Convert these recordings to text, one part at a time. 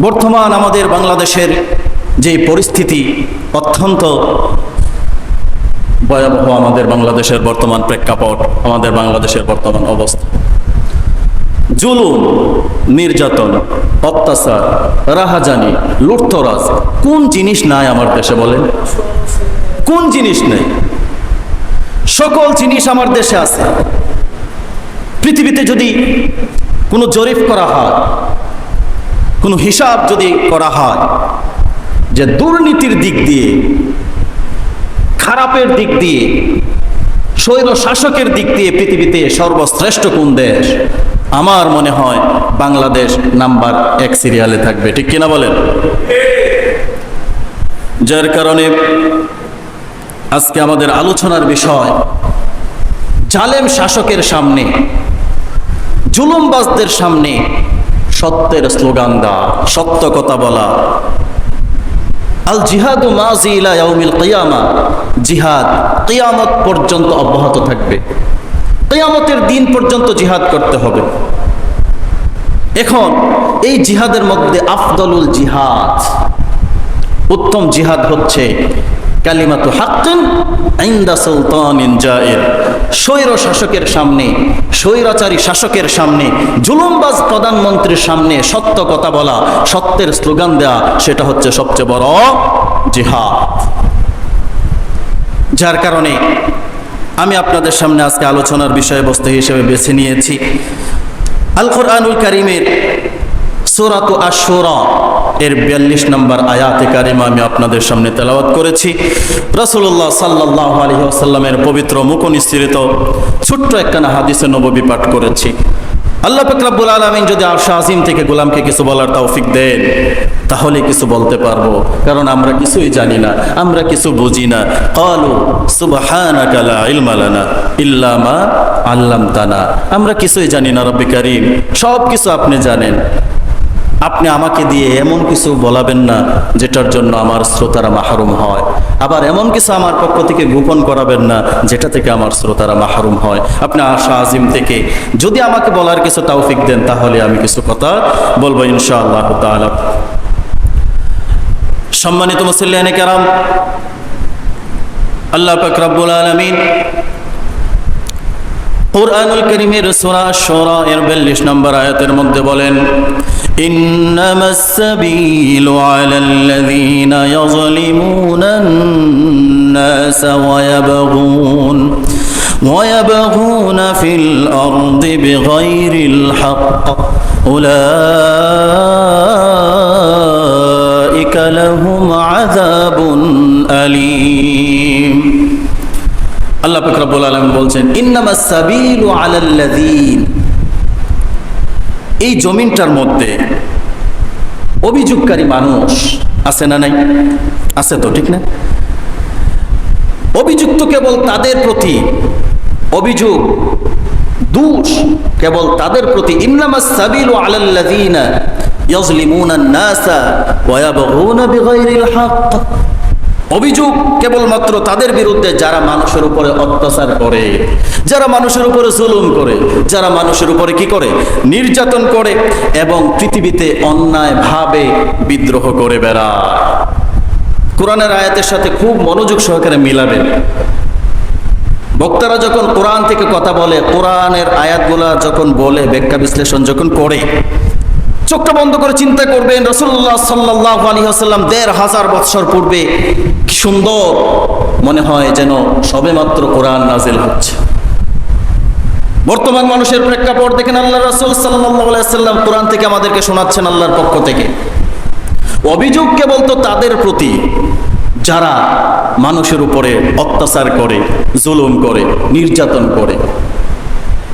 বর্তমান আমাদের বাংলাদেশের যে পরিস্থিতি অত্যন্ত ভয়াবহ, আমাদের বাংলাদেশের বর্তমান প্রেক্ষাপট, আমাদের বাংলাদেশের বর্তমান অবস্থা, জুলুম, নির্যাতন, অত্যাচার, রাহাজানি, লুঠতরাজ, কোন জিনিস নাই আমার দেশে বলেন? কোন জিনিস নেই? সকল জিনিস আমার দেশে আছে। পৃথিবীতে যদি কোনো জরিপ করা হয়, কোনো হিসাব যদি করা হয় যে দুর্নীতির দিক দিয়ে, খারাপের দিক দিয়ে, স্বৈর শাসকের দিক দিয়ে পৃথিবীতে সর্বশ্রেষ্ঠ কোন দেশ, আমার মনে হয় বাংলাদেশ নাম্বার 1 সিরিয়ালে থাকবে। ঠিক কিনা বলেন? যার কারণে আজকে আমাদের আলোচনার বিষয়, জালেম শাসকের সামনে, জুলুমবাজদের সামনে সত্যের স্লোগান দেওয়া, সত্য কথা বলা। আল জিহাদু মাজি ইলা ইয়াউমিল কিয়ামা, জিহাদ কিয়ামত পর্যন্ত অব্যাহত থাকবে। কিয়ামতের দিন পর্যন্ত জিহাদ করতে হবে। এখন এই জিহাদের মধ্যে আফদলুল জিহাদ, উত্তম জিহাদ হচ্ছে কালিমাতু হাক্কিন ইনদা সুলতানিন জাইর। স্বৈর শাসকের সামনে, স্বৈরাচারী শাসকের সামনে, জুলুমবাজ প্রধানমন্ত্রীর সামনে সত্য কথা বলা, সত্যের স্লোগান দেয়া, সেটা হচ্ছে সবচেয়ে বড় জিহাদ। যার কারণে আমি আপনাদের সামনে আজকে আলোচনার বিষয়বস্তু হিসেবে বেছে নিয়েছি আল কোরআনুল কারীমের সূরাতু আশ-শুরা এর 42 নম্বর আয়াতে কারিমা আমি আপনাদের সামনে তেলাওয়াত করেছি। রাসূলুল্লাহ সাল্লাল্লাহু আলাইহি ওয়াসাল্লামের পবিত্র মুখ নিঃসৃত ছোট্ট একখানা হাদিসে নববী পাঠ করেছি। আল্লাহ পাক রব্বুল আলামিন যদি আরশ আজিম থেকে গোলামকে কিছু বলার তৌফিক দেন, তাহলে কিছু বলতে পারবো, কারণ আমরা কিছুই জানি না, আমরা কিছু বুঝি না। ক্বালু সুবহানাকা লা ইলমা লানা ইল্লা মা আল্লামতানা, আমরা কিছুই জানি না রব্বি কারীম, সব কিছু আপনি জানেন। আপনি আমাকে দিয়ে এমন কিছু বলাবেন না যেটার জন্য আমার শ্রোতারা মাহরুম হয়, আবার এমন কিছু আমার পক্ষ থেকে গোপন করাবেন না যেটা থেকে আমার শ্রোতারা মাহরুম হয়। আপনি আরশ আজিম থেকে যদি আমাকে বলার কিছু তৌফিক দেন, তাহলে আমি কিছু কথা বলবো ইনশাআল্লাহ তাআলা। সম্মানিত মুসল্লিয়ানে কেরাম, আল্লাহ পাক রব্বুল আলামিন কুরআনুল কারীমের সূরা আশ-শুরা এর 42 নম্বর আয়াতের মধ্যে বলেন, ইন্নামাস সাবিলু আলাল্লাযীনা ইয়াযলিমুনান নাস ওয়া ইয়াবগুনা ফিল আরদি বিগাইরিল হক উলাইকা লাহুম আযাবুন আলীম। আল্লাহ পাক রব্বুল আলামিন বলছেন, ইন্নামাস সাবিলু আলাল্লাযীন, এই জমিনটার মধ্যে অভিযোগকারী মানুষ আছে না নাই? আছে তো, ঠিক না? অভিযুক্ত কেবল তাদের প্রতি, অভিযোগ দোষ কেবল তাদের প্রতি। ইন্নামাস সাবিলু আলাল্লাযীনা ইয়াযলিমুনান নাসা ওয়া ইয়াবগুনা বিগাইরিল হক, অভিযোগ কেবলমাত্র তাদের বিরুদ্ধে যারা মানুষের উপরে অত্যাচার করে, যারা মানুষের উপরে জুলুম করে, যারা মানুষের উপরে কি করে? নির্যাতন করে এবং পৃথিবীতে অন্যায়ভাবে বিদ্রোহ করে বেড়ায়। কোরআনের আয়াতের সাথে খুব মনোযোগ সহকারে মিলাবেন। বক্তারা যখন কোরআন থেকে কথা বলে, কোরআনের আয়াতগুলা যখন বলে, ব্যাখ্যা বিশ্লেষণ যখন করে, চোখটা বন্ধ করে চিন্তা করবেন রাসূলুল্লাহ সাল্লাল্লাহু আলাইহি ওয়াসাল্লাম ১৫০০ বছর পূর্বে কি সুন্দর মনে হয় যেন সবেমাত্র কোরআন নাজিল হচ্ছে। বর্তমান মানুষের প্রেক্ষাপট দেখেন, আল্লাহ রাসূল সাল্লাল্লাহু আলাইহি ওয়াসাল্লাম কোরআন থেকে আমাদেরকে শোনাচ্ছেন আল্লাহর পক্ষ থেকে। অভিযোগ কেবল তো তাদের প্রতি যারা মানুষের উপরে অত্যাচার করে, জুলুম করে, নির্যাতন করে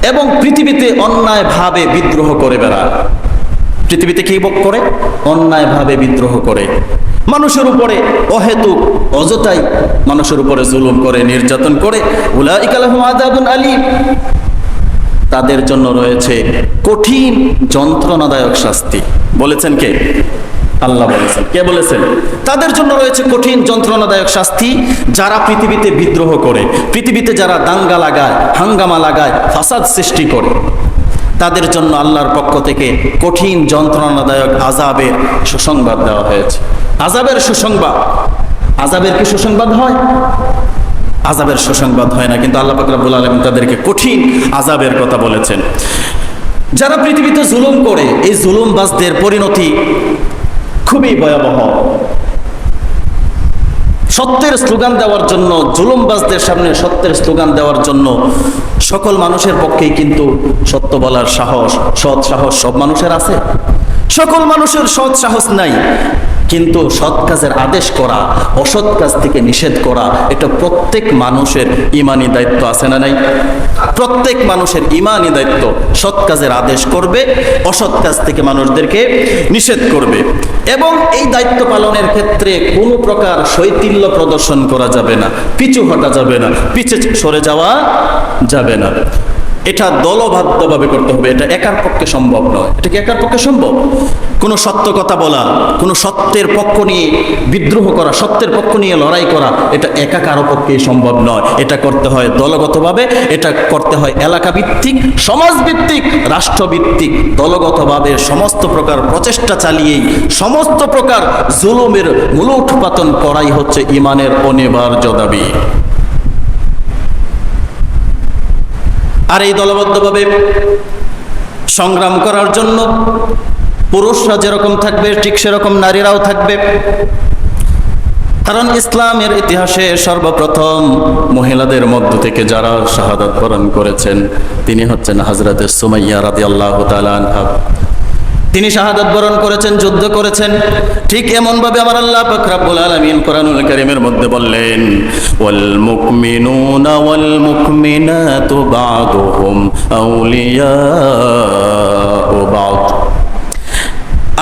এবং পৃথিবীতে অন্যায়ভাবে বিদ্রোহ করে বেড়ায়। পৃথিবীতে কি করে? অন্যায়ভাবে বিদ্রোহ করে, মানুষের উপরে অহেতুক অযথাই মানুষের উপরে জুলুম করে, নির্যাতন করে। উলাইকা লাহুম আযাবুন আলীম, তাদের জন্য রয়েছে কঠিন যন্ত্রণাদায়ক শাস্তি। বলেছেন কে? আল্লাহ বলেছেন। কে বলেছেন? তাদের জন্য রয়েছে কঠিন যন্ত্রণাদায়ক শাস্তি যারা পৃথিবীতে বিদ্রোহ করে, পৃথিবীতে যারা দাঙ্গা লাগায়, হাঙ্গামা লাগায়, ফাসাদ সৃষ্টি করে, তাদের জন্য আল্লাহর পক্ষ থেকে কঠিন যন্ত্রণাদায়ক আযাবের সুসংবাদ দেওয়া হয়েছে। আযাবের সুসংবাদ, আযাবের কি সুসংবাদ হয়? আযাবের সুসংবাদ হয় না, কিন্তু আল্লাহ পাক রব্বুল আলামিন তাদেরকে কঠিন আযাবের কথা বলেছেন। যারা পৃথিবীতে জুলুম করে, এই জুলুমবাজদের পরিণতি খুবই ভয়াবহ। সত্যের স্লোগান দেওয়ার জন্য, জুলুমবাজদের সামনে সত্যের স্লোগান দেওয়ার জন্য সকল মানুষের পক্ষেই কিন্তু সত্য বলার সাহস, সৎ সাহস সব মানুষের আছে? সকল মানুষের সৎ সাহস নাই। কিন্তু সৎ কাজের আদেশ করা, অসৎ কাজ থেকে নিষেধ করা, এটা প্রত্যেক মানুষের ঈমানি দায়িত্ব, আছে না নাই? প্রত্যেক মানুষের ঈমানি দায়িত্ব সৎ কাজের আদেশ করবে, অসৎ কাজ থেকে মানুষদেরকে নিষেধ করবে। এবং এই দায়িত্ব পালনের ক্ষেত্রে কোনো প্রকার শৈথিল্য প্রদর্শন করা যাবে না, পিছু হটা যাবে না, পিছে সরে যাওয়া যাবে না। এটা দলবদ্ধভাবে করতে হবে, এটা একার পক্ষে সম্ভব নয়। এটা কি একার পক্ষে সম্ভব? কোনো সত্য কথা বলা, কোনো সত্যের পক্ষ নিয়ে বিদ্রোহ করা, সত্যের পক্ষ নিয়ে লড়াই করা, এটা একা কারো পক্ষেই সম্ভব নয়। এটা করতে হয় দলগতভাবে, এটা করতে হয় এলাকা ভিত্তিক, সমাজ ভিত্তিক, রাষ্ট্রভিত্তিক, দলগতভাবে সমস্ত প্রকার প্রচেষ্টা চালিয়েই সমস্ত প্রকার জুলুমের মূলোৎপাটন করাই হচ্ছে ঈমানের অনিবার্য দাবি। আর এই দলবদ্ধভাবে সংগ্রাম করার জন্য পুরুষরা যেরকম থাকবে ঠিক সেরকম নারীরাও থাকবে। কারণ ইসলামের ইতিহাসে সর্বপ্রথম মহিলাদের মধ্য থেকে যারা শাহাদাত বরণ করেছেন তিনি হচ্ছেন হযরত সুমাইয়া রাদিয়াল্লাহু তাআলা আনহা। তিনি শাহাদাত বরণ করেছেন, যুদ্ধ করেছেন। ঠিক এমন ভাবে আমার আল্লাহ পাক রব্বুল আলামিন কোরআনুল কারীমের মধ্যে বললেন, ওয়াল মুকমিনুনা ওয়াল মুকমিনাতু বা'দুহুম আউলিয়াউ বা'দ।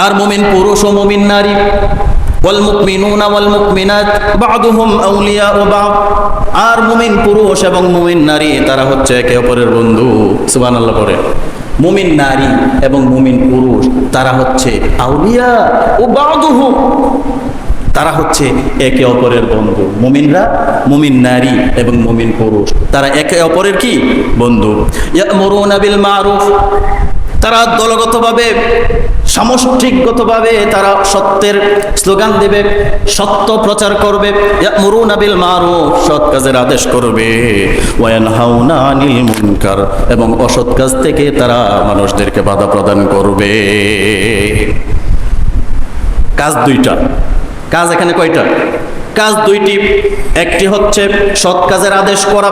আর মুমিন পুরুষ ও মুমিন নারী, ওয়াল মুকমিনুনা ওয়াল মুকমিনাত বা'দুহুম আউলিয়াউ বা'দ। আর মুমিন পুরুষ এবং মুমিন নারী তারা হচ্ছে একে অপরের বন্ধু। সুবহানাল্লাহ পড়ে। মুমিন নারী এবং মুমিন পুরুষ তারা হচ্ছে আউলিয়া ও বা'দুহু, তারা হচ্ছে একে অপরের বন্ধু। মুমিনরা, মুমিন নারী এবং মুমিন পুরুষ তারা একে অপরের কি বন্ধু। ইয়া'মুরুনা বিল মা'রুফ, তারা দলগতভাবে সামষ্টিকগতভাবে তারা সত্যের স্লোগান দেবে, সত্য প্রচার করবে। ইয়া'মুরুনা বিল মা'রুফ, সৎ কাজের আদেশ করবে। ওয়া ইয়ানহাউনা আনিল মুনকার, এবং অসৎ কাজ থেকে তারা মানুষদেরকে বাধা প্রদান করবে। কাজ দুইটা। কাজ এখানে কয়টা? কাজ দুইটি। একটি হচ্ছে সৎ কাজের আদেশ করা,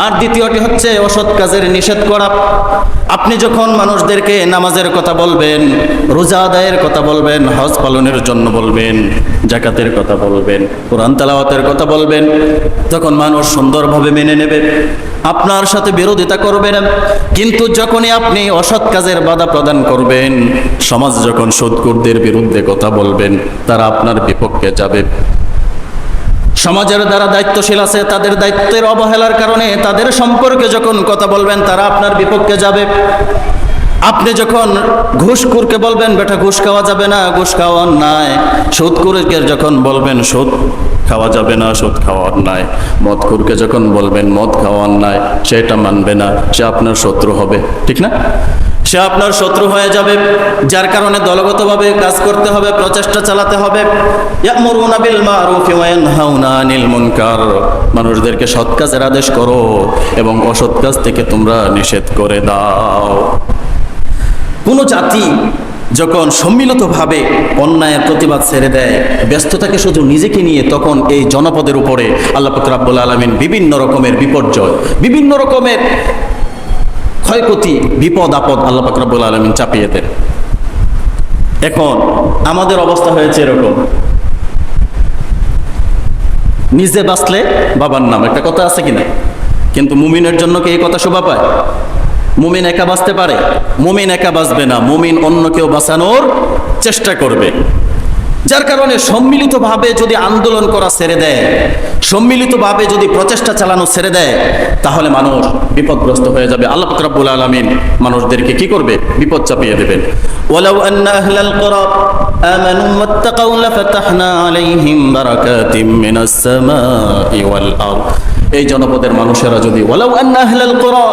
আর দ্বিতীয়টি হচ্ছে অসৎ কাজের নিষেধ করা। আপনি যখন মানুষদেরকে নামাজের কথা বলবেন, রোজা আদায়ের কথা বলবেন, হজ পালনের জন্য বলবেন, যাকাতের কথা বলবেন, কোরআন তেলাওয়াতের কথা বলবেন, তখন মানুষ সুন্দরভাবে মেনে নেবে, আপনার সাথে বিরোধিতা করবে না। কিন্তু যখনই আপনি অসৎ কাজের বাধা প্রদান করবেন, সমাজ যখন সুদখোরদের বিরুদ্ধে কথা বলবেন, তারা আপনার বিপক্ষে যাবে। সমাজের যারা দায়িত্বশীল আছে তাদের দায়িত্বের অবহেলার কারণে তাদের সম্পর্কে যখন কথা বলবেন, তারা আপনার বিপক্ষে যাবে। আপনি যখন ঘুষখোরকে বলবেন বেটা ঘুষ খাওয়া যাবে না, ঘুষ খাওয়া অন্যায়, সুদখোরকে যখন বলবেন সুদ খাওয়া যাবে না, সুদ খাওয়া অন্যায়, মদখোরকে যখন বলবেন মদ খাওয়া অন্যায়, সেটা মানবে না, সে আপনার শত্রু হবে, ঠিক না? সে আপনার শত্রু হয়ে যাবে। যার কারণে দলগতভাবে কাজ করতে হবে, প্রচেষ্টা চালাতে হবে। ইয়া'মুরুনা বিল মা'রুফ ওয়া ইয়ানহাউনা আনিল মুনকার, মানুষদেরকে সৎ কাজের আদেশ করো এবং অসৎ কাজ থেকে তোমরা নিষেধ করে দাও। কোন জাতি যখন সম্মিলিতভাবে অন্যায়ের প্রতিবাদ ছেড়ে দেয়, ব্যস্ত থাকে শুধু নিজেকে নিয়ে, তখন এই জনপদের উপরে আল্লাহ পাক রব্বুল আলামিন বিভিন্ন রকমের বিপর্যয়, বিভিন্ন রকমের ক্ষয়ক্ষতি, বিপদ আপদ আল্লাহ পাক রব্বুল আলামিন চাপিয়ে দেন। এখন আমাদের অবস্থা হয়েছে এরকম, নিজে বাঁচলে বাবার নাম, একটা কথা আছে কিনা? কিন্তু মুমিনের জন্য কি এই কথা শোভা পায়? মুমিন একা বাঁচতে পারে? মুমিন একা বাঁচবে না, মুমিন অন্য কেউ বাঁচানোর চেষ্টা করবে। যার কারণে সম্মিলিতভাবে যদি আন্দোলন করা ছেড়ে দেয়, সম্মিলিতভাবে যদি প্রচেষ্টা চালানো ছেড়ে দেয়, তাহলে মানুষ বিপদগ্রস্ত হয়ে যাবে। আল্লাহ পাক রব্বুল আলামিন মানুষদেরকে কি করবে? বিপদ চাপিয়ে দেবেন। ওয়ালাউ আন্না আহলাল কুরা আমানু ওয়াত্তাকাউ লাফাতাহনা আলাইহিম বারাকাতিম মিনাস সামাই ওয়াল আরদ এই জনপদের মানুষেরা যদি ওয়ালাউ আন্না আহলাল কুরা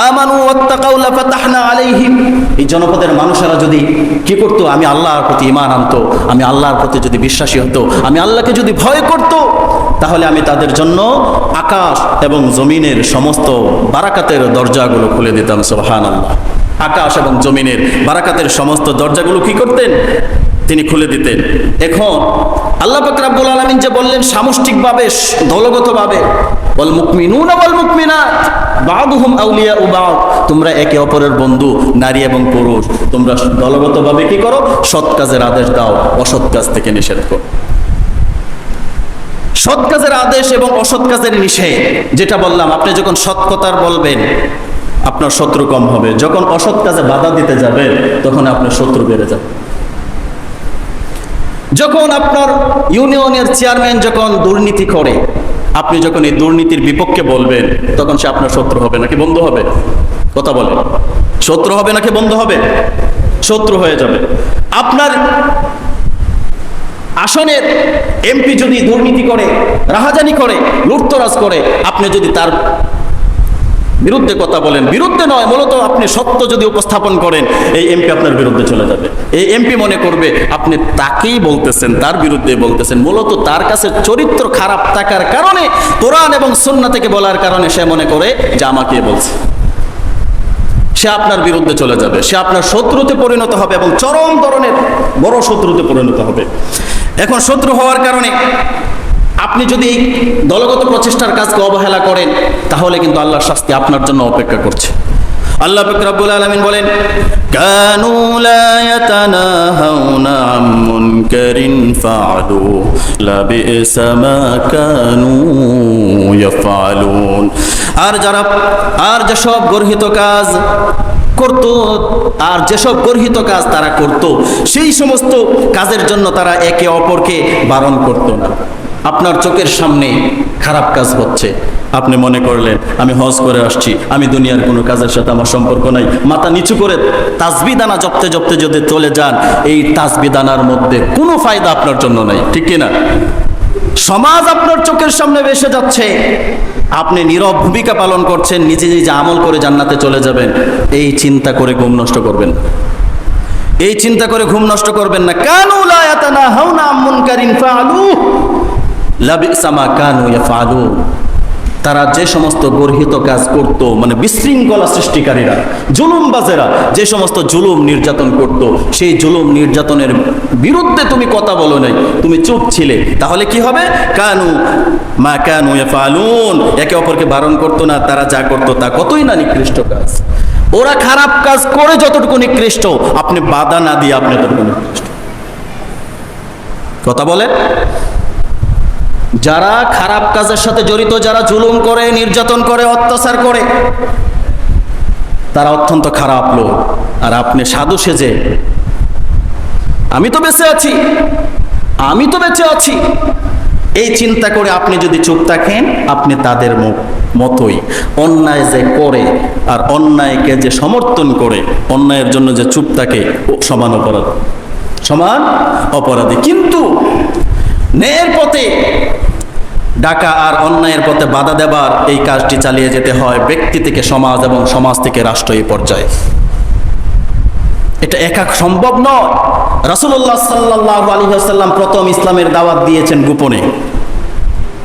আমানু ওয়াত্তাকাউ লাফাতাহনা আলাইহিম, এই জনপদের মানুষেরা যদি কি করতো, আমি আল্লাহর প্রতি ঈমান আনতো, আমি আল্লাহর প্রতি যদি বিশ্বাসী হতো, আমি আল্লাহকে যদি ভয় করত, তাহলে আমি তাদের জন্য আকাশ এবং জমিনের সমস্ত বারাকাতের দরজাগুলো খুলে দিতাম। সুবহানাল্লাহ। আকাশ এবং জমিনের বারাকাতের সমস্ত দরজাগুলো কি করতেন? তিনি খুলে দিতেন। এখন আল্লাহ পাক রব্বুল আলামিন যে বললেন সামষ্টিকভাবে, দলগতভাবে, ওয়াল মুমিনুনা ওয়াল মুমিনাত বা'দুহুম আউলিয়াউ বা'দ, তোমরা একে অপরের বন্ধু, নারী এবং পুরুষ, তোমরা দলগতভাবে কি করো? সৎ কাজের আদেশ দাও, অসৎ কাজ থেকে নিষেধ করো। সৎ কাজের আদেশ এবং অসৎ কাজের নিষেধ, যেটা বললাম, আপনি যখন সৎ কথার বলবেন আপনার শত্রু কম হবে, যখন অসৎ কাজে বাধা দিতে যাবেন তখন আপনার শত্রু বেড়ে যাবে। যখন আপনার ইউনিয়নের চেয়ারম্যান যখন দুর্নীতি করে, আপনি যখন এই দুর্নীতির বিপক্ষে বলবেন, তখন সে আপনার শত্রু হবে নাকি বন্ধু হবে? কথা বলেন, শত্রু হবে নাকি বন্ধু হবে? শত্রু হয়ে যাবে। আপনার আসনের এমপি যদি দুর্নীতি করে, রাহাজানি করে, লুটতরাজ করে, আপনি যদি তার বিরুদ্ধে কথা বলেন, বিরুদ্ধে নয়, মূলত আপনি সত্য যদি উপস্থাপন করেন, এই এমপি আপনার বিরুদ্ধে চলে যাবে। এই এমপি মনে করবে আপনি তাকেই বলতেছেন, তার বিরুদ্ধে বলতেছেন, মূলত তার কাছে চরিত্র খারাপ থাকার কারণে, কোরআন এবং সুন্নাহ থেকে বলার কারণে সে মনে করে যে আমাকে বলছে। সে আপনার বিরুদ্ধে চলে যাবে, সে আপনার শত্রুতে পরিণত হবে এবং চরম ধরনের বড় শত্রুতে পরিণত হবে। এখন শত্রু হওয়ার কারণে আপনি যদি এই দলগত প্রচেষ্টার কাজকে অবহেলা করেন, তাহলে কিন্তু আল্লাহর শাস্তি আপনার জন্য অপেক্ষা করছে। আল্লাহ পাক রব্বুল আলামিন বলেন, কানু লা ইয়াতানাহাউনা আন মুনকারিন ফাআলু লাবিসা মা কানু ইয়াফআলুন। আর যেসব গর্হিত কাজ করত, আর যেসব গর্হিত কাজ তারা করত, সেই সমস্ত কাজের জন্য তারা একে অপরকে বারণ করত না। আপনার চোখের সামনে খারাপ কাজ হচ্ছে, আপনি মনে করলেন আমি হজ করে আসছি, আমি দুনিয়ার কোনো কাজের সাথে আমার সম্পর্ক নাই, মাথা নিচু করে তাসবিহ দানা জপতে জপতে যদি চলে যান, এই তাসবিহ দানার মধ্যে কোনো ফায়দা আপনার জন্য নাই, ঠিক কিনা? সমাজ আপনার চোখের সামনে ভেসে যাচ্ছে, আপনি নীরব ভূমিকা পালন করছেন, নিজে নিজে আমল করে জান্নাতে চলে যাবেন, এই চিন্তা করে ঘুম নষ্ট করবেন, এই চিন্তা করে ঘুম নষ্ট করবেন না। কানু লা ইয়াতানাহাউনা আন মুনকারিন ফাআলু লাবিসা মা কানু ইয়াফআলুন। তারা যে সমস্ত গর্হিত কাজ করত, মানে বিশৃঙ্খলা সৃষ্টিকারীরা, জুলুমবাজেরা যে সমস্ত জুলুম নির্যাতন করত, সেই জুলুম নির্যাতনের বিরুদ্ধে তুমি কথা বলো নাই, তুমি চুপ ছিলে, তাহলে কি হবে? কানু মা কানু ইয়াফআলুন, একে অপরকে বারণ করতো না, তারা যা করতো তা কতই না নিকৃষ্ট কাজ। ওরা খারাপ কাজ করে যতটুকু নিকৃষ্ট, আপনি বাধা না দিয়ে আপনি ততটুকু নিকৃষ্ট। কথা বলেন, যারা খারাপ কাজের সাথে জড়িত, যারা জুলুম করে, নির্যাতন করে, অত্যাচার করে, তারা অত্যন্ত খারাপ লোক। আর আপনি সাধু সেজে আমি তো বেঁচে আছি, আমি তো বেঁচে আছি, এই চিন্তা করে আপনি যদি চুপ থাকেন, আপনি তাদের মতোই। অন্যায় যে করে আর অন্যায়কে যে সমর্থন করে, অন্যায়ের জন্য যে চুপ থাকে, ও সমান অপরাধী, সমান অপরাধী। কিন্তু ন্যায়ের পথে ডাকা আর অন্যায়ের পথে বাধা দেবার এই কাজটি চালিয়ে যেতে হয় ব্যক্তি থেকে সমাজ এবং সমাজ থেকে রাষ্ট্র এই পর্যায়ে। এটা একা সম্ভব নয়। রাসূলুল্লাহ সাল্লাল্লাহু আলাইহি ওয়াসাল্লাম প্রথম ইসলামের দাওয়াত দিয়েছেন গোপনে।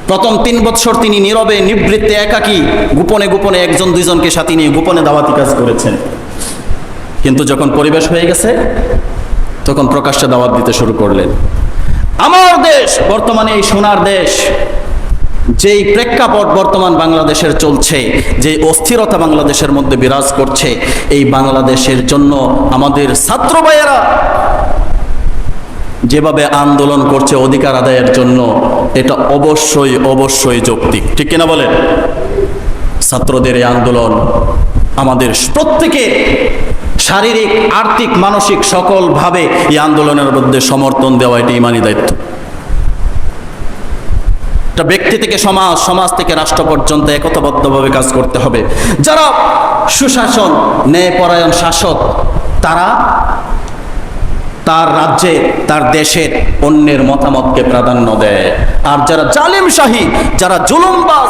প্রথম 3 বছর তিনি নীরবে, নিবৃত্তে, একাকী, গোপনে গোপনে একজন দুইজনকে সাথে নিয়ে গোপনে দাওয়াতি কাজ করেছেন। কিন্তু যখন পরিবেশ হয়ে গেছে, তখন প্রকাশ্যে দাওয়াত দিতে শুরু করলেন। আমার দেশ বর্তমানে এই সোনার দেশ, যেই প্রেক্ষাপট বর্তমান বাংলাদেশের চলছে, যে অস্থিরতা বাংলাদেশের মধ্যে বিরাজ করছে, এই বাংলাদেশের জন্য আমাদের ছাত্র ভাইয়েরা যেভাবে আন্দোলন করছে অধিকার আদায়ের জন্য, এটা অবশ্যই অবশ্যই যৌক্তিক, ঠিক কিনা বলেন? ছাত্রদের এই আন্দোলন আমাদের প্রত্যেকের শারীরিক, আর্থিক, মানসিক সকলভাবে এই আন্দোলনের মধ্যে সমর্থন দেওয়া এটি ইমানি দায়িত্ব। এটা ব্যক্তি থেকে সমাজ, সমাজ থেকে রাষ্ট্র পর্যন্ত একতাবদ্ধভাবে কাজ করতে হবে। যারা সুশাসন, ন্যায়পরায়ণ শাসক, তারা তার রাজ্যে, তার দেশের অন্যের মতামতকে প্রাধান্য দেয়। আর যারা জালিম শাহী, যারা জুলুমবাজ,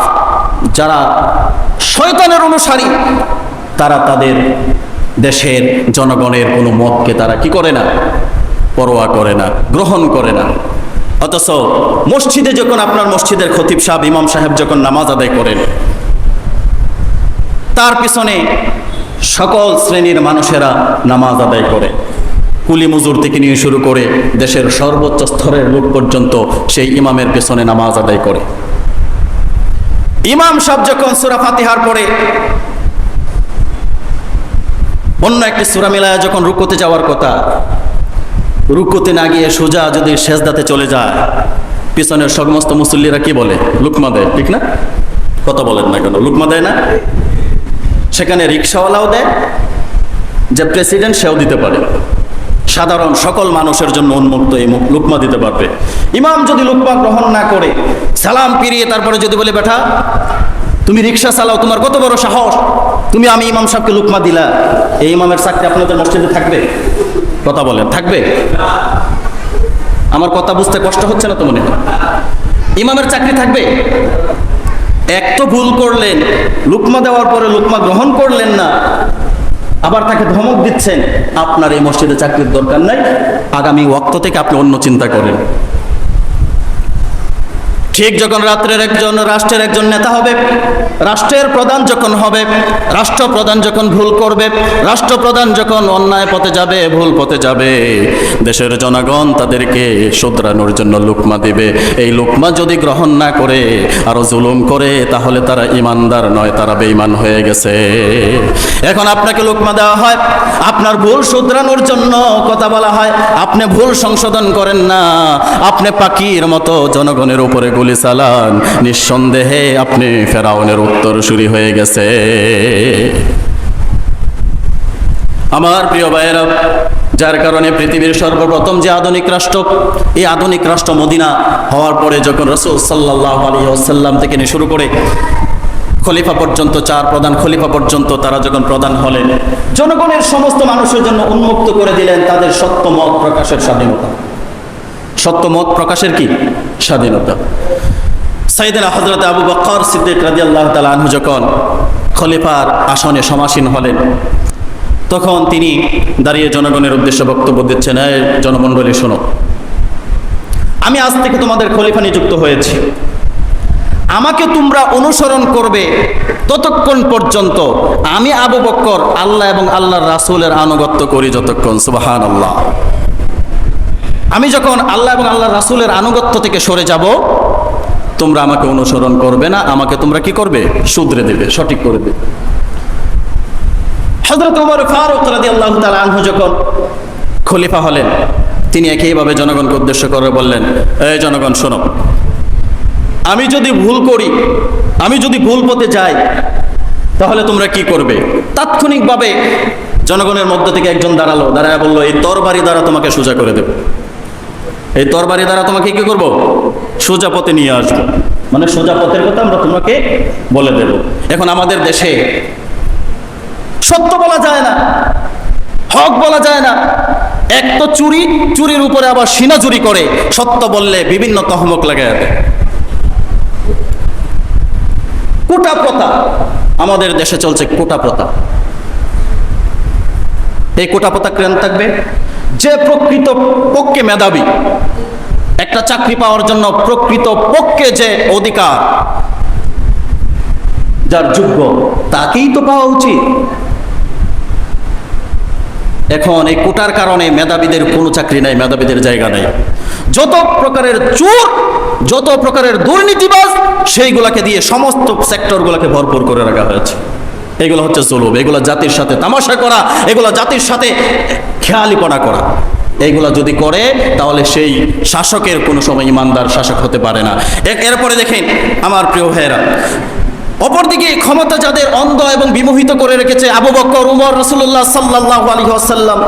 যারা শয়তানের অনুসারী, তারা তাদের দেশের জনগণের কোনো মতকে তারা কি করে না, পরোয়া করে না, গ্রহণ করে না। অথচ মসজিদে যখন আপনার মসজিদের খতিব সাহেব, ইমাম সাহেব যখন নামাজ আদায় করেন, তার পিছনে সকল শ্রেণীর মানুষেরা নামাজ আদায় করে। কুলি মজুর থেকে নিয়ে শুরু করে দেশের সর্বোচ্চ স্তরের লোক পর্যন্ত সেই ইমামের পেছনে নামাজ আদায় করে। ইমাম সাহেব যখন সূরা ফাতিহার পরে অন্য একটি সূরা মিলায়া যখন রুকুতে যাওয়ার কথা, রুকুতে না গিয়ে সোজা যদি সেজদাতে চলে যায়, পিছনের সমস্ত মুসল্লিরা কি বলে? লুকমা দেয়, ঠিক না? কথা বলেন না কেন? লুকমা দেয় না? সেখানে রিক্সাওয়ালাও দেয়, যে প্রেসিডেন্ট সেও দিতে পারে, সাধারণ সকল মানুষের জন্য উন্মুক্ত এই লুকমা দিতে পারবে। ইমাম যদি লুকমা গ্রহণ না করে সালাম ফিরিয়ে তারপরে যদি বলে, বেটা তুমি রিক্সা চালাও, তোমার কত বড় সাহস, তুমি আমি ইমাম সাহেবকে লুকমা দিলা, এই ইমামের চাকরি আপনাদের মসজিদে থাকবে? কথা বলেন, থাকবে? আমার কথা বুঝতে কষ্ট হচ্ছে না তো মনে হয়? ইমামের চাকরি থাকবে? এক তো ভুল করলেন, লুকমা দেওয়ার পরে লুকমা গ্রহণ করলেন না, আবার তাকে ধমক দিচ্ছেন, আপনার এই মসজিদে চাকরির দরকার নাই, আগামী ওয়াক্ত থেকে আপনি অন্য চিন্তা করেন। ঠিক যখন রাষ্ট্রের একজন নেতা হবে, রাষ্ট্রের প্রধান যখন হবে, রাষ্ট্রপ্রধান যখন ভুল করবে, রাষ্ট্রপ্রধান যখন অন্যায় পথে যাবে, ভুল পথে যাবে, দেশের জনগণ তাদেরকে শুধরানোর জন্য লুকমা দিবে। এই লুকমা যদি গ্রহণ না করে আরো জুলুম করে, তাহলে তারা ইমানদার নয়, তারা বেঈমান হয়ে গেছে। এখন আপনাকে লুকমা দেওয়া হয় আপনার ভুল শুধরানোর জন্য, কথা বলা হয় আপনি ভুল সংশোধন করেন না, আপনি পাখির মতো জনগণের উপরে গুলি চালান, নিঃসন্দেহে আপনি ফেরাউনের উত্তরসূরি হয়ে গেছে। আমার প্রিয় ভাইয়েরা, যার কারণে পৃথিবীর সর্বপ্রথম যে আধুনিক রাষ্ট্র, এই আধুনিক রাষ্ট্র মদিনা হওয়ার পরে যখন রাসূল সাল্লাল্লাহু আলাইহি ওয়াসাল্লাম থেকে নিয়ে শুরু করে খলিফা পর্যন্ত, 4 প্রধান খলিফা পর্যন্ত তারা যখন প্রধান হলেন, জনগণের সমস্ত মানুষের জন্য উন্মুক্ত করে দিলেন তাদের সত্য মত প্রকাশের স্বাধীনতা। সত্য মত প্রকাশের কি স্বাধীনতা? সাইয়েদনা হযরত আবু বকর সিদ্দিক রাদিয়াল্লাহু তাআলা আনহু যখন খলিফার আসনে সমাসীন হলেন, তখন তিনি দাঁড়িয়ে জনগণের উদ্দেশ্যে বক্তব্য দিচ্ছেন, এই জনমণ্ডলী শোনো, আমি আজ থেকে তোমাদের খলিফা নিযুক্ত হয়েছি, আমাকে তোমরা অনুসরণ করবে ততক্ষণ পর্যন্ত আমি আবু বকর আল্লাহ এবং আল্লাহর রাসূলের আনুগত্য করি যতক্ষণ। সুবহানাল্লাহ। আমি যখন আল্লাহ এবং আল্লাহর রাসূলের আনুগত্য থেকে সরে যাব, তোমরা আমাকে অনুসরণ করবে না, আমাকে তোমরা কি করবে? শুধরে দেবে, সঠিক করে দেবে। হযরত ওমর ফারুক রাদিয়াল্লাহু তাআলা আনহু যখন খলিফা হলেন, তিনি একইভাবে জনগণকে উদ্দেশ্য করে বললেন, এই জনগণ শোনো, আমি যদি ভুল করি, আমি যদি ভুল পথে যাই, তাহলে তোমরা কি করবে? তাৎক্ষণিকভাবে জনগণের মধ্য থেকে একজন দাঁড়ালো, দাঁড়ায় বলল, এই তরবারি দ্বারা তোমাকে সোজা করে দেব, এই তরবারি দ্বারা তোমাকে কি করব? সোজা পথে নিয়ে আসবো। মানে সোজা পথের কথা আমরা তোমাকে বলে দেব। এখন আমাদের দেশে সত্য বলা যায় না, হক বলা যায় না, এক তো চুরির উপরে আবার সিনা চুরি করে, সত্য বললে বিভিন্ন তহমক লাগায় দেয়। কোটা প্রথা আমাদের দেশে চলছে, কোটা প্রথা। এই কোটা প্রথা কেন থাকবে? যে প্রকৃত পক্ষে মেধাবী, একটা চাকরি পাওয়ার জন্য প্রকৃত পক্ষে যে অধিকার, যার যোগ্য, তাকেই তো পাওয়া উচিত। এখন এই কোটার কারণে মেধাবীদের কোনো চাকরি নাই, মেধাবীদের জায়গা নাই। যত প্রকারের চোর, যত প্রকারের দুর্নীতিবাজ, সেইগুলাকে দিয়ে সমস্ত সেক্টরগুলোকে ভরপুর করে রাখা হয়েছে। এগুলো হচ্ছে জুলুম, এগুলো জাতির সাথে তামাশা করা, এগুলো জাতির সাথে খেয়ালিপনা করা। এইগুলা যদি করে তাহলে সেই শাসকের কোনো সময় ইমানদার শাসক হতে পারে না। এরপরে দেখেন আমার প্রিয় ভাইয়েরা, অপরদিকে ক্ষমতা যাদের অন্ধ এবং বিমোহিত করে রেখেছে, আবু বকর, উমর, রাসূলুল্লাহ সাল্লাল্লাহু আলাইহি ওয়াসাল্লাম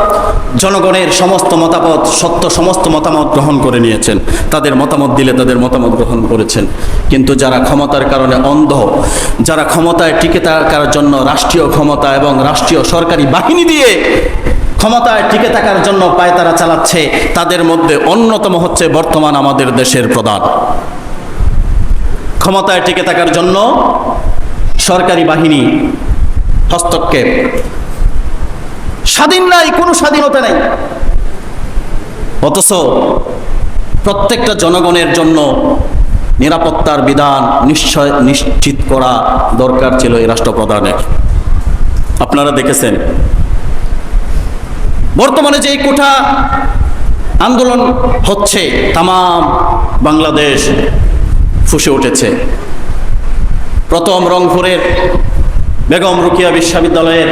জনগণের সমস্ত মতামত, সত্য সমস্ত মতামত গ্রহণ করে নিয়েছেন, তাদের মতামত দিলে তাদের মতামত গ্রহণ করেছেন। কিন্তু যারা ক্ষমতার কারণে অন্ধ, যারা ক্ষমতায় টিকে থাকার জন্য রাষ্ট্রীয় ক্ষমতা এবং রাষ্ট্রীয় সরকারি বাহিনী দিয়ে ক্ষমতায় টিকে থাকার জন্য পায়তারা চালাচ্ছে, তাদের মধ্যে অন্যতম হচ্ছে বর্তমান আমাদের দেশের প্রধান। ক্ষমতায় টিকে থাকার জন্য সরকারি বাহিনী হস্তক্ষেপ, স্বাধীন নাই, কোনো স্বাধীনতা নাই। অথচ প্রত্যেকটা জনগণের জন্য নিরাপত্তার বিধান নিশ্চিত করা দরকার ছিল এই রাষ্ট্রপ্রধানের। আপনারা দেখেছেন বর্তমানে যে কোটা আন্দোলন হচ্ছে, তাম বাংলাদেশ ফুঁসে উঠেছে। প্রথম রংপুরের বেগম রোকেয়া বিশ্ববিদ্যালয়ের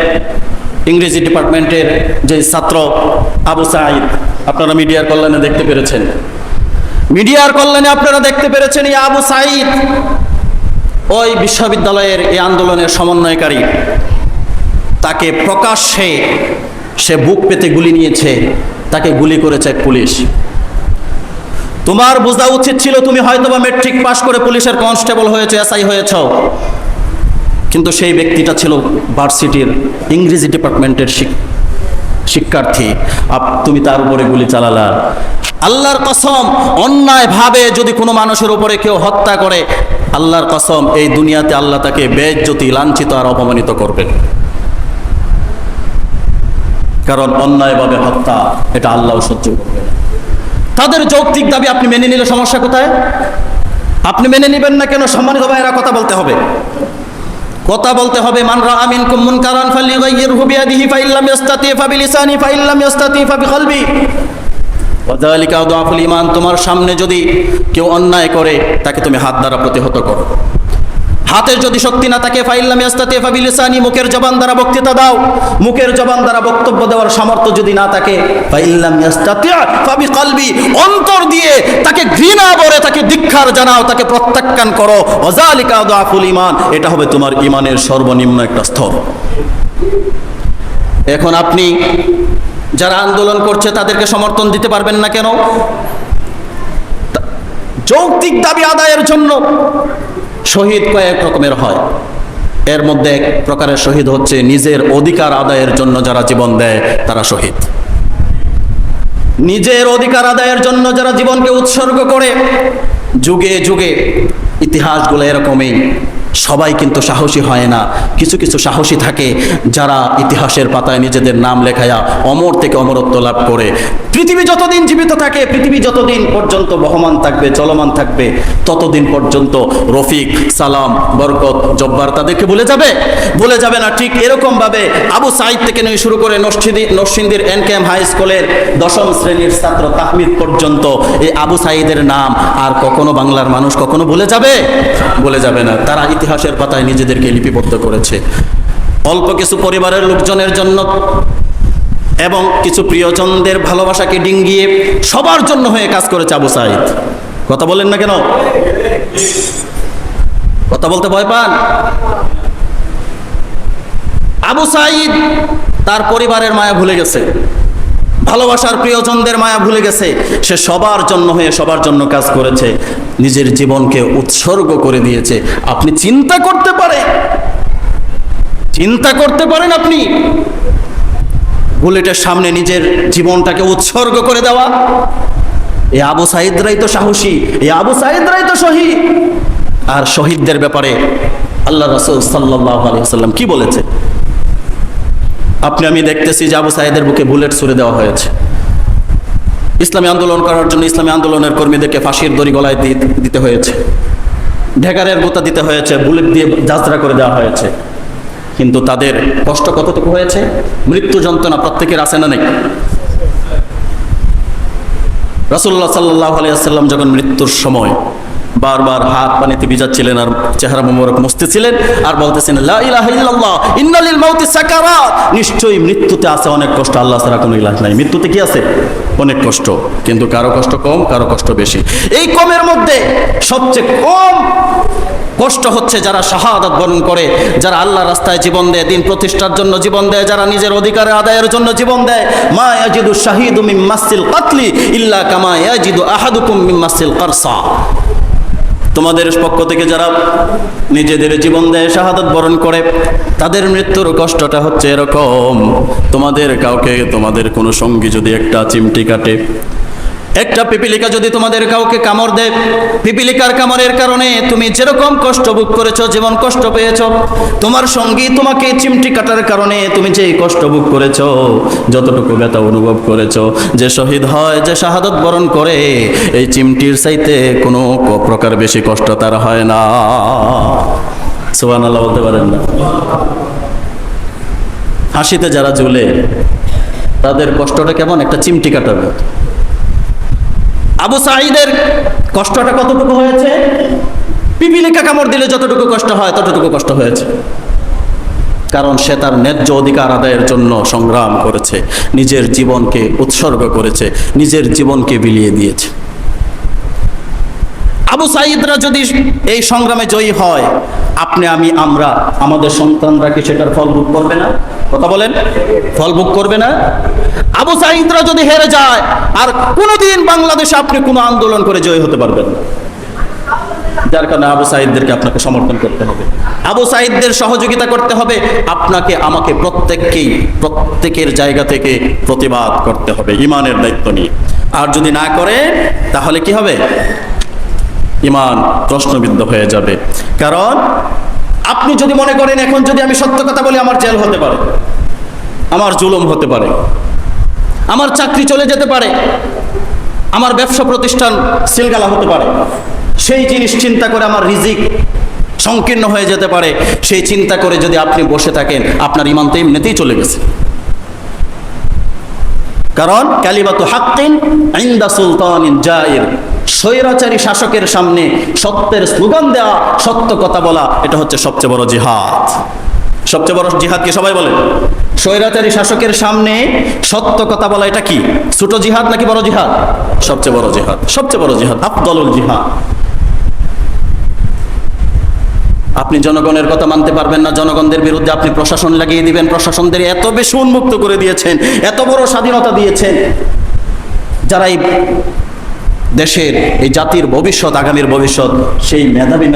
ইংরেজি ডিপার্টমেন্টের যে ছাত্র আবু সাঈদ, আপনারা মিডিয়ার কল্যাণে দেখতে পেরেছেন, এই আবু সাঈদ ওই বিশ্ববিদ্যালয়ের এই আন্দোলনের সমন্বয়কারী। তাকে প্রকাশ্যে সে বুক পেতে গুলি নিয়েছে, তাকে গুলি করেছে পুলিশ। তোমার বোঝা উচিত ছিল, তুমি হয়তোবা মেট্রিক পাশ করে পুলিশের কনস্টেবল হয়েছে, এসআই হয়েছ, কিন্তু সেই ব্যক্তিটা ছিল ভার্সিটির ইংরেজি ডিপার্টমেন্টের শিক্ষার্থী। তুমি তার উপরে গুলি চালালা। আল্লাহর কসম, অন্যায় ভাবে যদি কোনো মানুষের উপরে কেউ হত্যা করে, আল্লাহর কসম এই দুনিয়াতে আল্লাহ তাকে বেইজ্জতি, লাঞ্ছিত আর অপমানিত করবেন। কারণ অন্যায়ভাবে হত্যা এটা আল্লাহ সহ্য করবে না। তাদের যৌক্তিক দাবি আপনি মেনে নিলে সমস্যা কোথায়? আপনি মেনে নেবেন না কেন? সম্মানিত ভাইয়েরা, কথা বলতে হবে। মান রাআ মিনকুম মুনকারান ফালিয়ুগাইয়িরহু বিয়াদিহি ফাইন লাম ইস্তাতি ফাবিলিসানি ফাইন লাম ইস্তাতি ফাবিকলবি ওয়া যালিকা আদআফুল ঈমান। তোমার সামনে যদি কেউ অন্যায় করে, তাকে তুমি হাত দ্বারা প্রতিহত করো। হাতের যদি শক্তি না থাকে, ফাইন লাম ইস্তাতি ফাবিলিসানি, মুখের জবান দ্বারা বক্তৃতা দাও। মুখের জবান দ্বারা বক্তব্য দেওয়ার সামর্থ্য যদি না থাকে, ফাইন লাম ইস্তাতি ফাবিকলবি, অন্তর দিয়ে তাকে ঘৃণা করে, তাকে ধিক্কার জানাও, তাকে প্রত্যাখ্যান করো। ওয়া যালিকা আদআফুল ঈমান, এটা হবে তোমার ঈমানের সর্বনিম্ন একটা স্তর। এখন আপনি যারা আন্দোলন করছে তাদেরকে সমর্থন দিতে পারবেন না কেন? যৌক্তিক দাবি আদায়ের জন্য শহীদ কয়েক রকমের হয়। এর মধ্যে এক প্রকারের শহীদ হচ্ছে নিজের অধিকার আদায়ের জন্য যারা জীবন দেয়, তারা শহীদ। নিজের অধিকার আদায়ের জন্য যারা জীবনকে উৎসর্গ করে, যুগে যুগে ইতিহাসগুলো এরকমই। সবাই কিন্তু সাহসী হয় না, কিছু কিছু সাহসী থাকে যারা ইতিহাসের পাতায় নিজেদের নাম লেখায়া অমর থেকে অমরত্ব লাভ করে। পৃথিবী যতদিন জীবিত থাকে, পৃথিবী যতদিন পর্যন্ত বহমান থাকবে, চলমান থাকবে, ততদিন পর্যন্ত রফিক, সালাম, বরকত, জব্বার তাদেরকে ভুলে যাবে না। ঠিক এরকম ভাবে আবু সাঈদ থেকে নিয়ে শুরু করে নরসিংদীর এনকেএম হাই স্কুলের 10ম শ্রেণীর ছাত্র তাহমিদ পর্যন্ত এই আবু সাঈদের নাম আর কখনো বাংলার মানুষ কখনো ভুলে যাবে না। তারা ইতিহাসের পাতায় নিজেদেরকে লিপিবদ্ধ করেছে। অল্প কিছু পরিবারের লোকজনের জন্য এবং কিছু প্রিয়জনদের ভালোবাসাকে ডিঙ্গিয়ে সবার জন্য হয়ে কাজ করেছে আবু সাঈদ। কথা বলেন না কেন? কথা বলতে ভয় পান? আবু সাঈদ তার পরিবারের মায়া ভুলে গেছে, ভালোবাসার প্রিয়জনদের মায়া ভুলে গেছে। সে সবার জন্য হয়ে সবার জন্য কাজ করেছে, নিজের জীবনকে উৎসর্গ করে দিয়েছে। আপনি চিন্তা করতে পারেন আপনি বুলেটের সামনে নিজের জীবনটাকে উৎসর্গ করে দেওয়া? এই আবু সাঈদরাই তো সাহসী, এই আবু সাঈদরাই তো শহীদ। আর শহীদদের ব্যাপারে আল্লাহ রাসূল সাল্লাল্লাহু আলাইহি ওয়াসাল্লাম কি বলেছে? আমি দেখতেছি যে আবু সাঈদের বুকে বুলেট ছুড়ে দেওয়া হয়েছে। ইসলামী আন্দোলন করার জন্য ইসলামী আন্দোলনের কর্মীদেরকে ফাঁসির দড়ি গলায় দিতে হয়েছে, ঢেকারের গোতা দিতে হয়েছে, বুলেট দিয়ে জাজরা করে দেওয়া হয়েছে। কিন্তু তাদের কষ্ট কতটুকু হয়েছে? মৃত্যু যন্ত্রণা প্রত্যেকের আছে না নেই? রাসূলুল্লাহ সাল্লাল্লাহু আলাইহি ওয়াসাল্লাম যখন মৃত্যুর সময় বারবার হাত পানিতে ভিজাচ্ছিলেন আর চেহারা মোবারক মুছতেছিলেন আর বলতেছেন, লা ইলাহা ইল্লাল্লাহ ইন্না লিল মাউতি সাকারাত, নিশ্চয়ই মৃত্যুতে আছে অনেক কষ্ট, আল্লাহ ছাড়া কোনো ইলাহ নাই। মৃত্যুতে কি আছে? অনেক কষ্ট, কিন্তু কারো কষ্ট কম, কারো কষ্ট বেশি। এই কমের মধ্যে সবচেয়ে কম কষ্ট হচ্ছে যারা শাহাদাত বরণ করে, যারা আল্লাহর রাস্তায় জীবন দেয়, দিন প্রতিষ্ঠার জন্য জীবন দেয়, যারা নিজের অধিকার আদায়ের জন্য জীবন দেয়। মা ইয়াজিদু শাহিদু মিন মাসিল কাতলি ইল্লা কামা ইয়াজিদু আহাদুকুম মিন মাসিল কারসা। তোমাদের পক্ষ থেকে যারা নিজেদের জীবন দেয়, শাহাদাত বরণ করে, তাদের মৃত্যুর কষ্টটা হচ্ছে এরকম, তোমাদের কোনো সঙ্গী যদি একটা চিমটি কাটে, একটা পিপিলিকা যদি তোমাদের কাউকে কামড় দেয়, পিপিলিকার কামড়ের কারণে তুমি যেরকম কষ্ট ভোগ করেছো, যেমন কষ্ট পেয়েছো, তোমার সঙ্গী তোমাকে চিমটি কাটার কারণে তুমি যে কষ্ট ভোগ করেছো, যতটুকু ব্যথা অনুভব করেছো, যে শহীদ হয়, যে শাহাদত বরণ করে, এই চিমটির চাইতে কোনো প্রকার বেশি কষ্ট তার হয় না। সুবহানাল্লাহ বলতে পারেন না? হাসিতে যারা ঝুলে তাদের কষ্টটা কেমন? একটা চিমটি কাটার মতো। আবু সাঈদের কষ্টটা কতটুকু হয়েছে? পিপিলিকা কামড় দিলে যতটুকু কষ্ট হয় ততটুকু কষ্ট হয়েছে, কারণ সে তার ন্যায্য অধিকার আদায়ের জন্য সংগ্রাম করেছে, নিজের জীবনকে উৎসর্গ করেছে, নিজের জীবনকে বিলিয়ে দিয়েছে। আবু সাঈদরা যদি এই সংগ্রামে জয়ী হয়, আপনি, আমি, আমরা, আমাদের সন্তানরা কি সেটার ফল ভোগ করবে না? কথা বলেন, ফল ভোগ করবে না? আবু সাঈদরা যদি হেরে যায়, আর কোনোদিন বাংলাদেশে আপনি কোনো আন্দোলন করে জয়ী হতে পারবেন না। যার কারণে আবু সাঈদদেরকে আপনাকে সমর্থন করতে হবে, আবু সাঈদদের সহযোগিতা করতে হবে, আপনাকে, আমাকে, প্রত্যেকের জায়গা থেকে প্রতিবাদ করতে হবে ঈমানের দায়িত্ব নিয়ে। আর যদি না করে তাহলে কি হবে? ঈমান প্রশ্নবিদ্ধ হয়ে যাবে। কারণ আপনি যদি মনে করেন এখন যদি আমি সত্য কথা বলি আমার জেল হতে পারে, আমার জুলুম হতে পারে, আমার চাকরি চলে যেতে পারে, আমার ব্যবসা প্রতিষ্ঠান সিলগালা হতে পারে, সেই জিনিস চিন্তা করে আমার রিজিক সংকীর্ণ হয়ে যেতে পারে, সেই চিন্তা করে যদি আপনি বসে থাকেন, আপনার ঈমান তো এমনিতেই চলে গেছে। কারণ কালিমাতু হাক্কিন ইনদা সুলতানিন জাইর, স্বৈরাচারী শাসকের সামনে সত্যের স্লোগান দেওয়া, সত্য কথা বলা, এটা হচ্ছে সবচেয়ে বড় জিহাদ। সবচেয়ে বড় জিহাদ কি সবাই বলেন? স্বৈরাচারী শাসকের সামনে সত্য কথা বলা, এটা কি ছোট জিহাদ নাকি বড় জিহাদ? সবচেয়ে বড় জিহাদ, সবচেয়ে বড় জিহাদ, আফদলুল জিহাদ। আপনি জনগণের কথা মানতে পারবেন না, জনগণদের বিরুদ্ধে আপনি প্রশাসন লাগিয়ে দিবেন, প্রশাসনদের এত বেশি উন্মুক্ত করে দিয়েছেন, এত বড় স্বাধীনতা দিয়েছেন, যারা এই দেশের, এই জাতির ভবিষ্যৎ, আগামীর ভবিষ্যৎ, সেই মেধাবী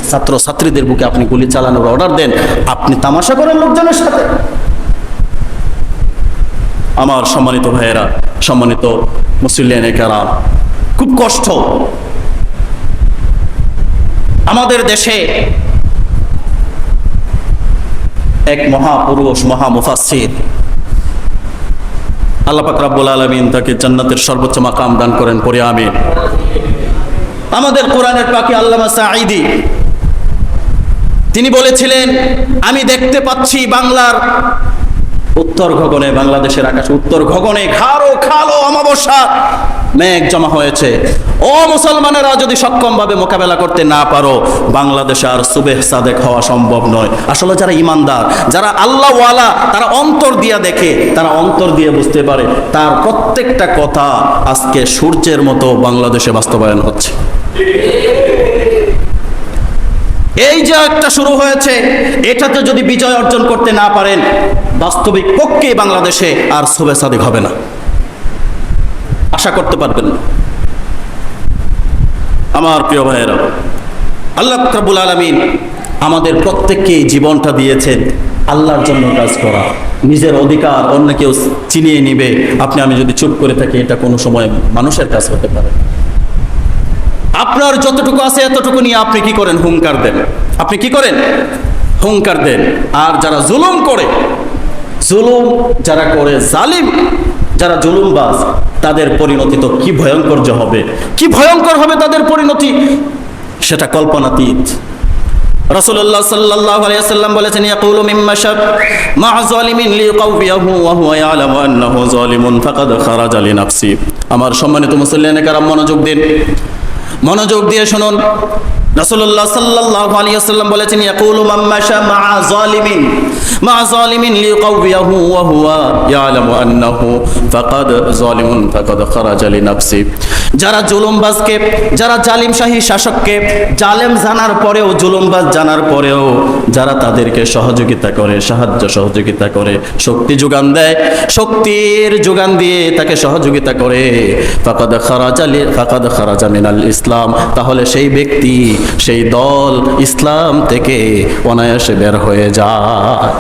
ছাত্র ছাত্রীদের বুকে আপনি গুলি চালানোর অর্ডার দেন, আপনি তামাশা করেন লোকজনের সাথে। আমার সম্মানিত ভাইয়েরা, সম্মানিত মুসলিয়ানে কেরাম, খুব কষ্ট। আমাদের দেশে এক মহাপুরুষ, মহামুফাসসির, আল্লাহ পাক রব্বুল আলামিন তাকে জান্নাতের সর্বোচ্চ মাকাম দান করেন, পড়ে আমিন। আমাদের কোরআনের পাখি আল্লামা সাঈদী, তিনি বলেছিলেন, আমি দেখতে পাচ্ছি বাংলার উত্তর গগনে, বাংলাদেশের আকাশে উত্তর গগনে খারো খালো অমাবস্যা মেঘ জমা হয়েছে। ও মুসলমানেরা, যদি সক্ষমভাবে মোকাবেলা করতে না পারো, বাংলাদেশে আর সুবেহ সাদেক হওয়া সম্ভব নয়। আসলে যারা ইমানদার, যারা আল্লাহওয়ালা, তারা অন্তর দিয়ে দেখে, তারা অন্তর দিয়ে বুঝতে পারে, তার প্রত্যেকটা কথা আজকে সূর্যের মতো বাংলাদেশে বাস্তবায়ন হচ্ছে। এই যে একটা শুরু হয়েছে, এটাতে যদি বিজয় অর্জন করতে না পারেন, বাস্তবিক পক্ষে বাংলাদেশে আর সুবেহ সাদেক হবে না, আশা করতে পারবেন না। আমার প্রিয় ভাইয়েরা, আল্লাহ রাব্বুল আলামিন আমাদের প্রত্যেককে জীবনটা দিয়েছেন আল্লাহর জন্য কাজ করা। নিজের অধিকার অন্য কেউ চিনিয়ে নিবে, আপনি আমি যদি চুপ করে থাকি, এটা কোনো সময় মানুষের কাজ হতে পারে। আপনার যতটুকু আছে এতটুকু নিয়ে আপনি কি করেন? হুঙ্কার দেন। আপনি কি করেন? হুঙ্কার দেন। আর যারা জুলুম করে, জুলুম যারা করে, জালিম যারা জুলুমবাজ, তাদের পরিণতি তো কি ভয়ঙ্কর যে হবে, কি ভয়ঙ্কর হবে তাদের পরিণতি, সেটা কল্পনাতীত। রাসূলুল্লাহ সাল্লাল্লাহু আলাইহি ওয়াসাল্লাম বলেছেন, ইয়াকুলু মিম্মা শাব মা যালিমিন লিকাউবিয়াহু ওয়া হুয়া ইয়ালামু আন্নাহু যালিমুন ফাকাদ খারাজা লিনাফসি। আমার সম্মানিত মুসলিয়ানে কেরাম, মনোযোগ দিন, মনোযোগ দিয়ে শুনুন। রাসূলুল্লাহ সাল্লাল্লাহু আলাইহি ওয়াসাল্লাম বলেছেন, ইয়াকুলু মাম্মাশা মা যালিমিন লিকাউবিয়াহু ওয়া হুয়া ইয়ালামু আন্নাহু ফাকাদ যালিমুন ফাকাদ খারাজা লিনাফসি। যারা জুলুমবাজকে, যারা জালিমশাহী শাসককে জালেম জানার পরেও, জুলুমবাজ জানার পরেও যারা তাদেরকে সহযোগিতা করে, সাহায্য সহযোগিতা করে, শক্তি যোগান দেয়, শক্তির যোগান দিয়ে তাকে সহযোগিতা করে, ফাকাদ খারাজা মিনাল ইসলাম, তাহলে সেই ব্যক্তি, সেই দল ইসলাম থেকে অনায়াসে বের হয়ে যায়।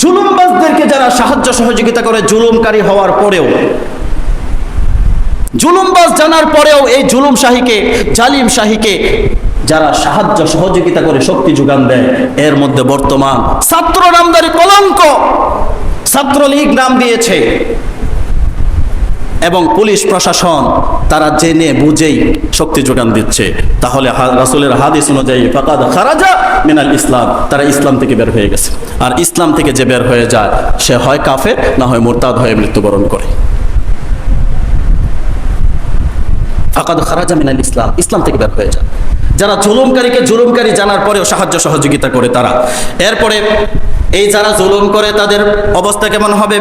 জুলুমবাজদেরকে যারা সাহায্য সহযোগিতা করে, জুলুমকারী হওয়ার পরেও জুলুমবাজ জানার পরেও এই জুলুম শাহীকে, জালিম শাহীকে যারা সাহায্য সহযোগিতা করে শক্তি যোগান দেয়, এর মধ্যে বর্তমান ছাত্র নামদারি কলঙ্ক, ছাত্রলীগ নাম দিয়েছে, এবং পুলিশ প্রশাসন তারা জেনে বুঝেই শক্তি যোগান দিচ্ছে। তাহলে রাসূলের হাদিস অনুযায়ী ফাকাদ খারাজা মিনাল ইসলাম, তারা ইসলাম থেকে বের হয়ে গেছে। আর ইসলাম থেকে যে বের হয়ে যায় সে হয় কাফের, না হয় মুরতাদ হয়ে মৃত্যুবরণ করে। ফাকাদ খারাজা মিনাল ইসলাম, ইসলাম থেকে বের হয়ে যায় যারা জুলুমকারীকে জুলুমকারী জানার পরেও সাহায্য সহযোগিতা করে তারা। এরপরে এই যারা জুলুম করে তাদের অবস্থা কেমন হবে?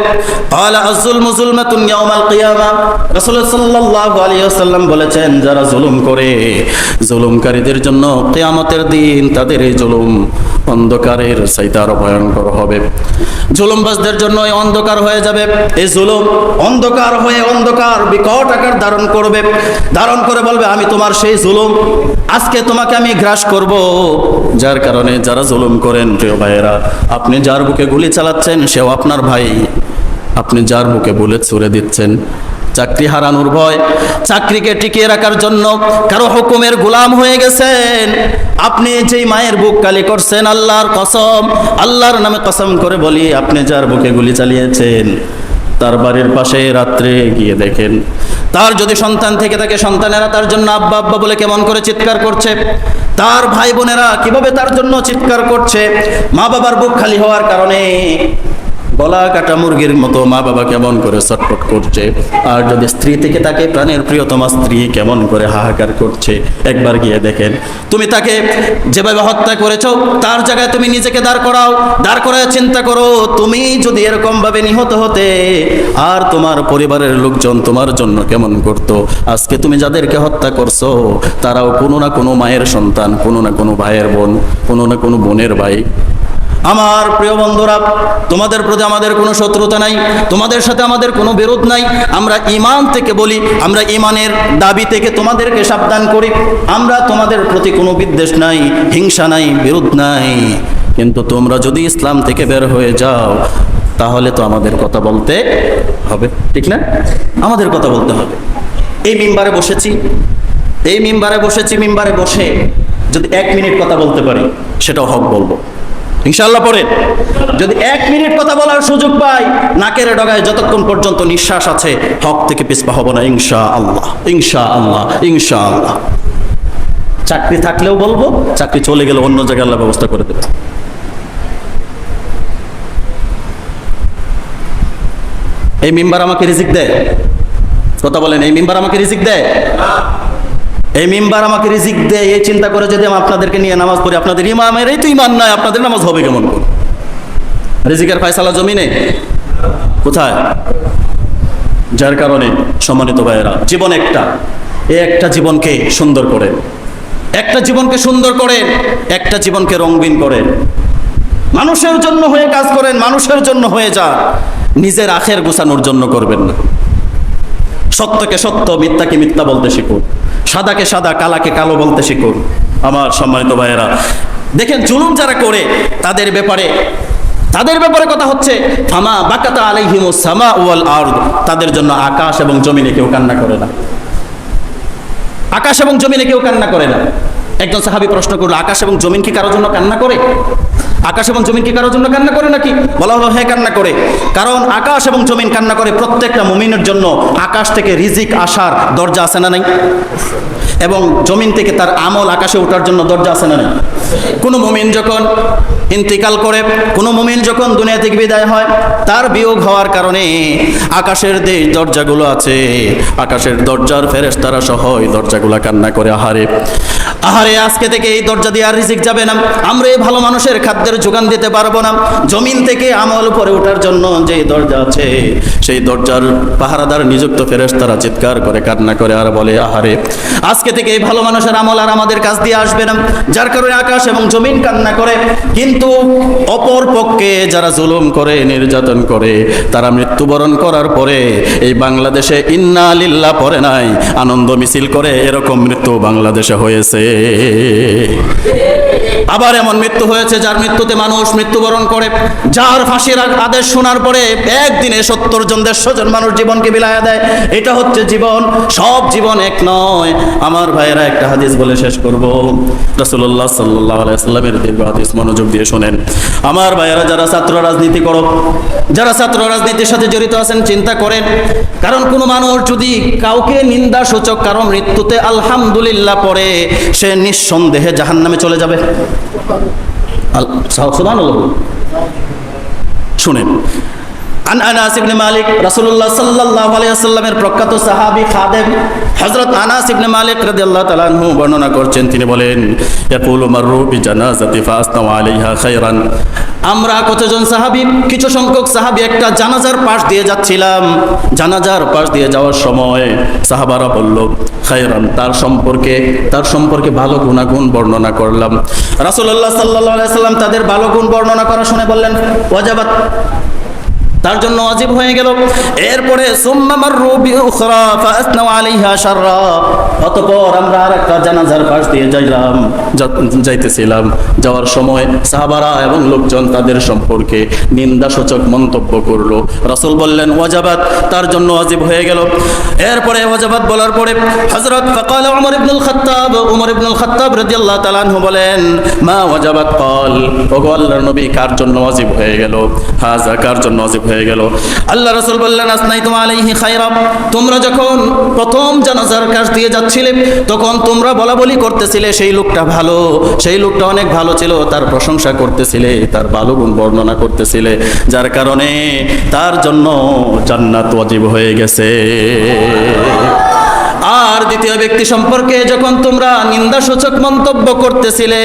ক্বালা আয-যুলমু যুলমাতুন ইয়াউমাল কিয়ামা, রাসূল সাল্লাল্লাহু আলাইহি ওয়াসাল্লাম বলেছেন যারা জুলুম করে, জুলুমকারীদের জন্য কিয়ামতের দিন তাদের এই জুলুম অন্ধকারের চাইতে আরো ভয়ঙ্কর হবে। জুলুমবাজদের জন্য এই অন্ধকার হয়ে যাবে, এই জুলুম অন্ধকার হয়ে অন্ধকার বিকট আকার ধারণ করবে, ধারণ করে বলবে আমি তোমার সেই জুলুম, আজকে তোমাকে আমি গ্রাস করব। যার কারণে যারা জুলুম করেন, প্রিয় ভাইয়েরা, আপনি যার বুকে গুলি চালাচ্ছেন সেও আপনার ভাই, আপনি যার বুকে বুলেট ছুড়ে দিচ্ছেন, চাকরি হারানোর ভয়, চাকরিকে টিকিয়ে রাখার জন্য কারো হুকুমের গোলাম হয়ে গেছেন, আপনি যেই মায়ের বুক কালি করছেন, আল্লাহর কসম, আল্লাহর নামে কসম করে বলি, আপনি যার বুকে গুলি চালিয়েছেন তার বাড়ির পাশে রাত্রে গিয়ে দেখেন, তার যদি সন্তান থেকে থাকে সন্তানেরা তার জন্য আব্বা আব্বা বলে কেমন করে চিৎকার করছে, তার ভাই বোনেরা কিভাবে তার জন্য চিৎকার করছে, মা বাবার বুক খালি হওয়ার কারণে গলা কাটা মুরগির মতো মা বাবা কেমন করে ছটফট করছে। আর যদি স্ত্রী থেকে তাকে প্রাণের প্রিয়তমা স্ত্রী কেমন করে হাহাকার করছে, একবার গিয়ে দেখেন। তুমি তাকে যেভাবে হত্যা করেছো তার জায়গায় তুমি নিজেকে দাঁড় করাও, দাঁড় করায় চিন্তা করো, তুমি যদি এরকম ভাবে নিহত হতে আর তোমার পরিবারের লোকজন তোমার জন্য কেমন করতো। আজকে তুমি যাদেরকে হত্যা করছো তারাও কোনো না কোনো মায়ের সন্তান, কোনো না কোনো ভাইয়ের বোন, কোনো না কোনো বোনের ভাই। আমার প্রিয় বন্ধুরা, তোমাদের প্রতি আমাদের কোনো শত্রুতা নাই, তোমাদের সাথে আমাদের কোনো বিরোধ নাই। আমরা ঈমান থেকে বলি, আমরা ঈমানের দাবি থেকে তোমাদেরকে সাবধান করি। আমরা তোমাদের প্রতি কোনো বিদ্বেষ নাই, হিংসা নাই, বিরোধ নাই। কিন্তু তোমরা যদি ইসলাম থেকে বের হয়ে যাও তাহলে তো আমাদের কথা বলতে হবে, ঠিক না? আমাদের কথা বলতে হবে। এই মিম্বারে বসেছি, এই মিম্বারে বসেছি, মিম্বারে বসে যদি 1 মিনিট কথা বলতে পারি সেটাও হক বলবো ইনশাআল্লাহ। পরে যদি 1 মিনিট কথা বলার সুযোগ পাই, নাকের ডগায় যতক্ষণ পর্যন্ত নিঃশ্বাস আছে হক থেকে পিছপা হব না ইনশাআল্লাহ, ইনশাআল্লাহ, ইনশাআল্লাহ। চাকরি থাকলেও বলবো, চাকরি চলে গেলে অন্য জায়গায় আল্লাহ ব্যবস্থা করে দেবে। এই মিম্বার আমাকে রিজিক দেয়, কথা বলেন, এই মিম্বার আমাকে রিজিক দেয়? এই মিম্বার আমাকে রিজিক দেয়, এই চিন্তা করে যদি আমি আপনাদেরকে নিয়ে নামাজ পড়ি, আপনাদের ইমামের এই তো ইমান নয়, আপনাদের নামাজ হবে কেমন করে? রিজিকের ফয়সালা জমিনে কোথায়? যার কারণে সম্মানিত ভাইয়েরা, জীবন একটা, এই একটা জীবনকে সুন্দর করে, একটা জীবনকে সুন্দর করেন, একটা জীবনকে রঙিন করেন, মানুষের জন্য হয়ে কাজ করেন, মানুষের জন্য হয়ে যান, নিজের আখের গোছানোর জন্য করবেন না। সত্যকে সত্য, মিথ্যাকে মিথ্যা বলতে শিখুন, সাদাকে সাদা, কালাকে কালো বলতে শিখুন। আমার সম্মানিত ভাইয়েরা, দেখেন জুলুম যারা করে তাদের ব্যাপারে কথা হচ্ছে ফামা বাকাতা আলাইহিমুস সামা ওয়াল আরদ, তাদের জন্য আকাশ এবং জমিনে কেউ কান্না করে না, আকাশ এবং জমিনে কেউ কান্না করে না। একজন সাহাবী প্রশ্ন করলো, আকাশ এবং জমিন কি কারোর জন্য কান্না করে? আকাশ এবং জমিন কি কারোর জন্য কান্না করে নাকি? বলা হলো হ্যাঁ কান্না করে। কারণ আকাশ এবং জমিন কান্না করে প্রত্যেকটা মুমিনের জন্য আকাশ থেকে রিজিক আসার দরজা আছে না নাই? এবং জমিন থেকে তার আমল আকাশে ওঠার জন্য দরজা আছে না নাই? কোনো মুমিন যখন ইন্তিকাল করে, কোনো মুমিন যখন দুনিয়া থেকে বিদায় হয়, তার বিয়োগ হওয়ার কারণে আকাশের যে দরজাগুলো আছে, আকাশের দরজার ফেরেশতারা সহ এই দরজাগুলো কান্না করে, আহারে আহারে, আজকে থেকে এই দরজা দিয়ে আর রিজিক যাবে না, আমরা এই ভালো মানুষের খাদ্যের যোগান দিতে পারবো না। জমিন থেকে আমল উপরে ওঠার জন্য যে দরজা আছে, সেই দরজার পাহারাদার নিযুক্ত ফেরেশতারা চিৎকার করে কান্না করে আর বলে, আহারে আজকে থেকে এই ভালো মানুষের আমল আর আমাদের কাছ দিয়ে আসবে না। যার কারণে আকাশ এবং জমিন কান্না করে। কিন্তু অপর পক্ষে যারা জুলুম করে, নির্যাতন করে, তারা মৃত্যুবরণ করার পরে এই বাংলাদেশে ইন্না লিল্লাহ পড়ে নাই, আনন্দ মিছিল করে, এরকম মৃত্যু বাংলাদেশে হয়েছে। আবার এমন মৃত্যু হয়েছে যার মৃত্যুতে মানুষ মৃত্যুবরণ করে, যার ফাঁসির আদেশ শোনার পরে একদিনে 70 জন 150 জন মানুষ জীবনকে বিলায়া দেয়। এটা হচ্ছে জীবন। সব জীবন এক নয়। আমার ভাইয়েরা, একটা হাদিস বলে শেষ করব। রাসূলুল্লাহ সাল্লাল্লাহু আলাইহি ওয়াসাল্লামের দীর্ঘ হাদিস, মনোযোগ দিয়ে শুনেন। আমার ভাইয়েরা, যারা ছাত্র রাজনীতি করো, যারা ছাত্র রাজনীতির সাথে জড়িত আছেন, চিন্তা করেন। কারণ কোনো মানুষ যদি কাউকে নিন্দা সূচক কারণ মৃত্যুতে আলহামদুলিল্লাহ পড়ে, সে নিঃসন্দেহে জাহান্নামে চলে যাবে। সুবহানাল্লাহ। শুনেন, আন আনাস ইবনে মালিক, রাসূলুল্লাহ সাল্লাল্লাহু আলাইহি ওয়াসাল্লামের প্রখ্যাত সাহাবী খাদেম হযরত আনাস ইবনে মালিক রাদিয়াল্লাহু তাআলা আনহু বর্ণনা করছেন। তিনি বলেন, ইয়াকুলু মাররু বিজানাজাতি ফাসনাউ আলাইহা খায়রান। আমরা কতজন সাহাবী, কিছু সংখ্যক সাহাবী একটা জানাজার পাশ দিয়ে যাচ্ছিলাম। জানাজার পাশ দিয়ে যাওয়ার সময় সাহাবারা বলল খায়রান, তার সম্পর্কে ভালো গুণাগুণ বর্ণনা করলাম। রাসূলুল্লাহ সাল্লাল্লাহু আলাইহি ওয়াসাল্লাম তাদের ভালো গুণ বর্ণনা করা শুনে বললেন ওয়াজাবাত, তার জন্য ওয়াজিব হয়ে গেল। এরপরে সুম্মা মাররু বিউখরা ফাসনাউ আলাইহা শাররা, অতঃপর আমরা আরেকটা জানাজার পাশ দিয়ে যাইতেছিলাম। যাওয়ার সময় সাহাবারা এবং লোকজন তাদের সম্পর্কে নিন্দাসূচক মন্তব্য করলো। রাসূল বললেন ওয়াজাবাত, তার জন্য ওয়াজিব হয়ে গেল। এরপরে ওয়াজাবাত বলার পরে হযরত ফাকাল উমর ইবনুল খাত্তাব রাদিয়াল্লাহু তাআলা আনহু বলেন, মা ওয়াজাবাত? ক্বাল, ওগো আল্লাহর নবী, কার জন্য ওয়াজিব হয়ে গেল? হাযা, কার জন্য ওয়াজিব হয়ে গেল? আল্লাহ রাসূল বললেন, আসনাইতুম আলাইহি খায়রা, তোমরা যখন প্রথম জানাজার কাছ দিয়ে যাচ্ছিলে তখন তোমরা বলাবলি করতেছিলে সেই লোকটা ভালো, সেই লোকটা অনেক ভালো ছিল, তার প্রশংসা করতেছিলে, তার ভালো গুণ বর্ণনা করতেছিলে, যার কারণে তার জন্য জান্নাত ওয়াজিব হয়ে গেছে। আর দ্বিতীয় ব্যক্তি সম্পর্কে যখন তোমরা নিন্দাসূচক মন্তব্য করতেছিলে,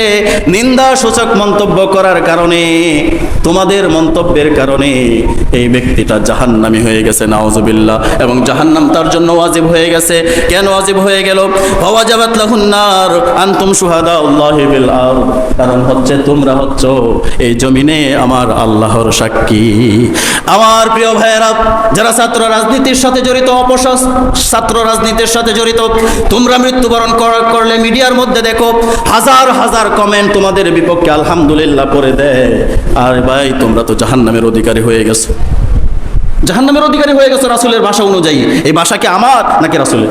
নিন্দাসূচক মন্তব্য করার কারণে, তোমাদের মন্তব্যের কারণে এই ব্যক্তিটা জাহান্নামী হয়ে গেছে, নাউযুবিল্লাহ, এবং জাহান্নাম তার জন্য ওয়াজিব হয়ে গেছে। কেন ওয়াজিব হয়ে গেল? ওয়াজাবাত লাহুন নার আনতুম শুহাদাউল্লাহি বিল আরদ, কারণ হচ্ছে তোমরা হচ্ছো এই জমিনে আমার আল্লাহর সাক্ষী। আমার প্রিয় ভাইয়েরা, যারা ছাত্র রাজনীতির সাথে জড়িত, ছাত্র রাজনীতির সাথে জড়িত, তোমরা মৃত্যুবরণ করলে মিডিয়ার মধ্যে দেখো হাজার হাজার কমেন্ট তোমাদের বিপক্ষে আলহামদুলিল্লাহ পড়ে দেয়। আর ভাই, তোমরা তো জাহান্নামের অধিকারী হয়ে গেছো, জাহান্নামের অধিকারী হয়ে গেছো রাসূলের ভাষা অনুযায়ী। এই ভাষা কি আমার নাকি রাসূলের?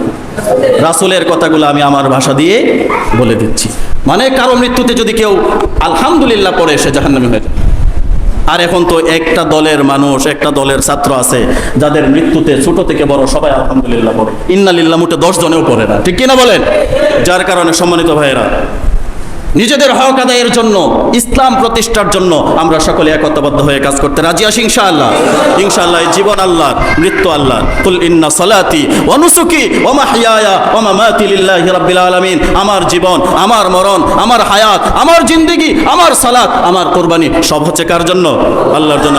রাসূলের কথাগুলো আমি আমার ভাষা দিয়ে বলে দিচ্ছি। মানে কারো মৃত্যুতে যদি কেউ আলহামদুলিল্লাহ পড়ে, সে জাহান্নামী হয়ে যায়। আর এখন তো একটা দলের মানুষ, একটা দলের ছাত্র আছে যাদের মৃত্যুতে ছোট থেকে বড় সবাই আলহামদুলিল্লাহ পড়ে, ইন্নালিল্লাহ মুটে 10 জনেও পড়ে না, ঠিক কিনা বলেন? যার কারণে সম্মানিত ভাইয়েরা, নিজেদের হক আদায়ের জন্য, ইসলাম প্রতিষ্ঠার জন্য আমরা সকলে একতাবদ্ধ হয়ে কাজ করতে রাজি আছি ইনশাআল্লাহ। ইনশাআল্লাহ জীবন আল্লাহর, মৃত্যু আল্লাহর। কুল ইন্না সালাতি ওয়া নুসুকি ওয়া মাহইয়ায়া ওয়া মামাতি লিল্লাহি রাব্বিল আলামিন। আমার জীবন, আমার মরণ, আমার হায়াত, আমার জিন্দেগি, আমার সালাত, আমার কুরবানি সব হচ্ছে কার জন্য? আল্লাহর জন্য।